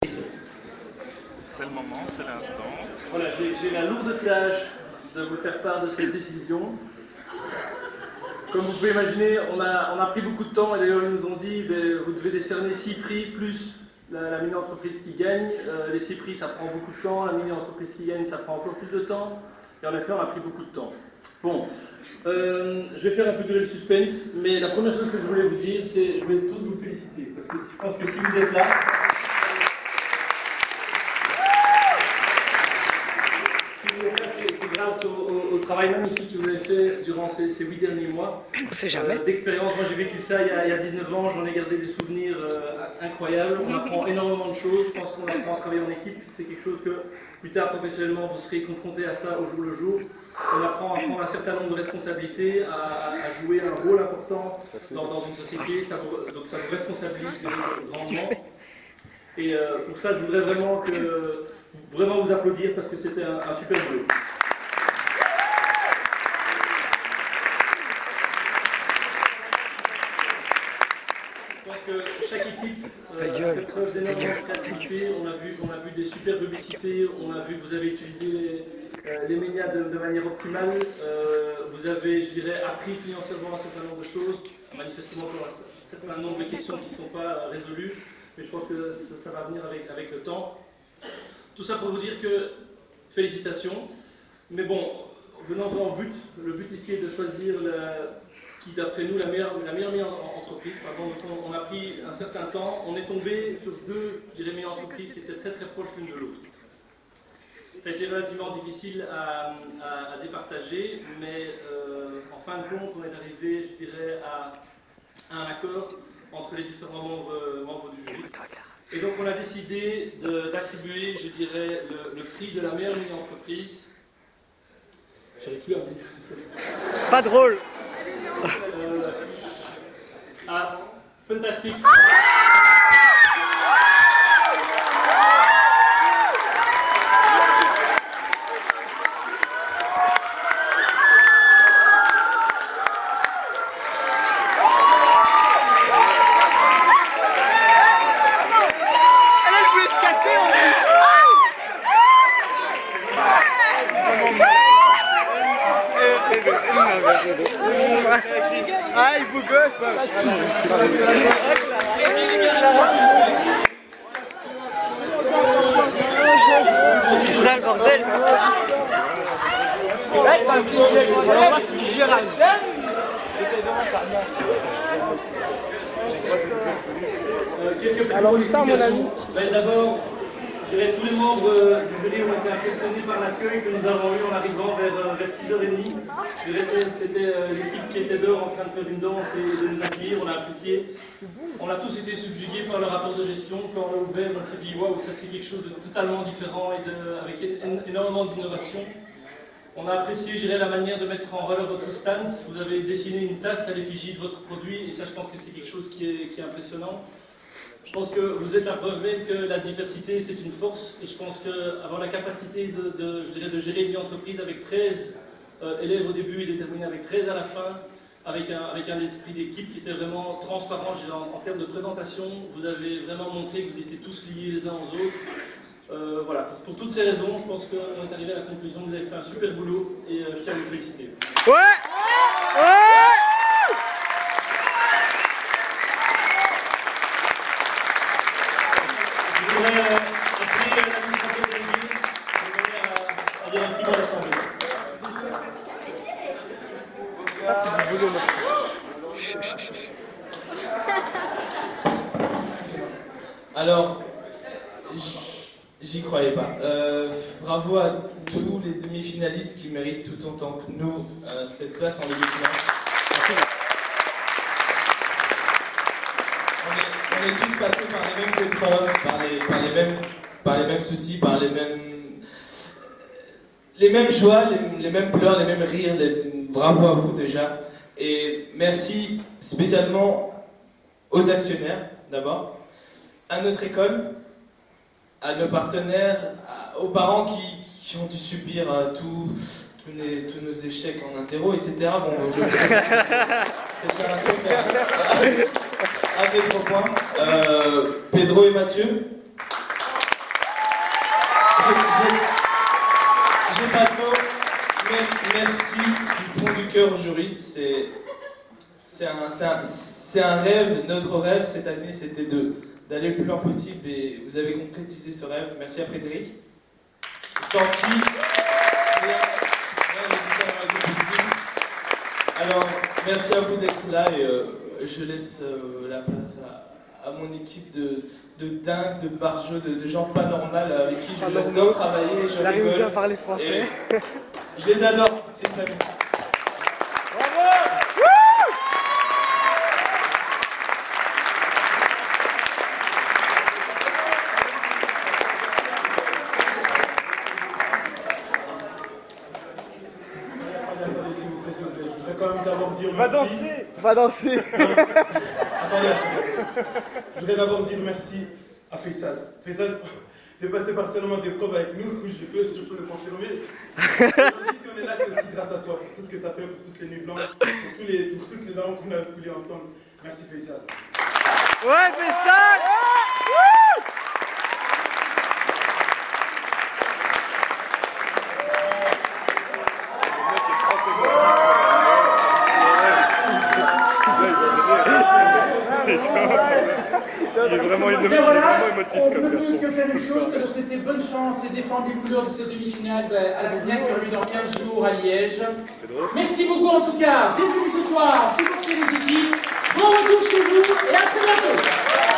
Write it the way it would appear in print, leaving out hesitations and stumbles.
C'est le moment, c'est l'instant. Voilà, j'ai la lourde tâche de vous faire part de cette décision. Comme vous pouvez imaginer, on a pris beaucoup de temps et d'ailleurs ils nous ont dit vous devez décerner 6 prix plus la mini-entreprise qui gagne. Les 6 prix ça prend beaucoup de temps, la mini-entreprise qui gagne ça prend encore plus de temps. Et en effet on a pris beaucoup de temps. Bon, je vais faire un peu durer le suspense, mais la première chose que je voulais vous dire c'est je vais tous vous féliciter. Parce que je pense que si vous êtes là, c'est grâce au travail magnifique que vous avez fait durant ces 8 derniers mois. On sait jamais. D'expérience, moi j'ai vécu ça il y a 19 ans, j'en ai gardé des souvenirs incroyables. On apprend énormément de choses, je pense qu'on apprend à travailler en équipe. C'est quelque chose que plus tard professionnellement vous serez confronté à ça au jour le jour. On apprend à prendre un certain nombre de responsabilités, à jouer un rôle important dans une société, donc ça vous responsabilise grandement. Et pour ça, je voudrais vraiment vous applaudir parce que c'était un super jeu. Je pense que chaque équipe a fait preuve d'énormément de créativité. On a vu des super publicités, on a vu que vous avez utilisé les médias de manière optimale. Vous avez, je dirais, appris financièrement un certain nombre de choses. Manifestement, il y a un certain nombre de questions qui ne sont pas résolues. Mais je pense que ça va venir avec le temps. Tout ça pour vous dire que félicitations. Mais bon, venons-en au but. Le but ici est de choisir qui, d'après nous, la meilleure entreprise. Pardon. Donc on a pris un certain temps. On est tombé sur deux, je dirais, meilleures entreprises qui étaient très très proches l'une de l'autre. Ça a été relativement difficile à départager, mais en fin de compte, on est arrivé, je dirais, à un accord entre les différents membres du jury. Et donc on a décidé d'attribuer, je dirais, le prix de la meilleure mini-entreprise. J'avais plus à dire. Pas drôle. À Fantastic. Ah, il beau gosse. C'est ça le bordel. C'est du Gérald. Alors ça, mon ami. D'abord, je dirais tous les membres du jury ont été impressionnés par l'accueil que nous avons eu en arrivant vers 6h30. C'était l'équipe qui était dehors en train de faire une danse et de nous accueillir, on a apprécié. On a tous été subjugués par le rapport de gestion. Quand on l'a ouvert, on s'est dit waouh, ça c'est quelque chose de totalement différent et avec énormément d'innovation. On a apprécié, je dirais, la manière de mettre en valeur votre stand. Vous avez dessiné une tasse à l'effigie de votre produit et ça, je pense que c'est quelque chose qui est impressionnant. Je pense que vous êtes la preuve même que la diversité, c'est une force. Et je pense qu'avoir la capacité de gérer une entreprise avec 13 élèves au début et de terminer avec 13 à la fin, avec un esprit d'équipe qui était vraiment transparent en termes de présentation, vous avez vraiment montré que vous étiez tous liés les uns aux autres. Voilà, pour toutes ces raisons, je pense qu'on est arrivé à la conclusion que vous avez fait un super boulot et je tiens à vous féliciter. Ouais! Ouais! Je voudrais appeler l'administrateur de l'Église à dire un petit mot à l'Assemblée. Ça, c'est du boulot, moi. Alors, j'y croyais pas. Bravo à tous les demi-finalistes qui méritent tout autant que nous cette place en Ligue des Finales. On est tous passés par les mêmes épreuves, par les mêmes soucis, par les mêmes joies, les mêmes pleurs, les mêmes rires. Bravo à vous déjà. Et merci spécialement aux actionnaires d'abord, à notre école, à nos partenaires, aux parents qui ont dû subir tous nos échecs en interro, etc. Bon, c'est faire un truc à Pedro Point, Pedro et Mathieu. meilleur jury. C'est un rêve. Notre rêve cette année, c'était d'aller le plus loin possible et vous avez concrétisé ce rêve. Merci à Frédéric. Sans qui, rien nécessairement été possible. Alors, merci à vous d'être là et je laisse la place à mon équipe de dingues, de barjots, de gens pas normaux avec qui j'adore travailler, je arrive bien à rigole. parler français. Et je les adore, c'est une famille. Attendez, s'il vous plaît, s'il vous plaît. Je voudrais quand même d'abord dire Va merci. danser. Va danser. Attendez, je voudrais d'abord dire merci à Faisal. Faisal est passé par tellement d'épreuves avec nous, je peux le confirmer. Aujourd'hui, si on est là, c'est aussi grâce à toi, pour tout ce que tu as fait, pour toutes les nuits blanches, pour toutes les larmes qu'on a coulées ensemble. Merci Faisal. Ouais, fais ça. Il est vraiment Et voilà, émotif on comme ne peut garçon. que faire une chose, c'est de souhaiter bonne chance et défendre les couleurs de cette demi-finale à la finale qui aura lieu dans 15 jours à Liège. Merci beaucoup en tout cas, bienvenue ce soir, supportez les équipes, bon retour chez vous et à très bientôt.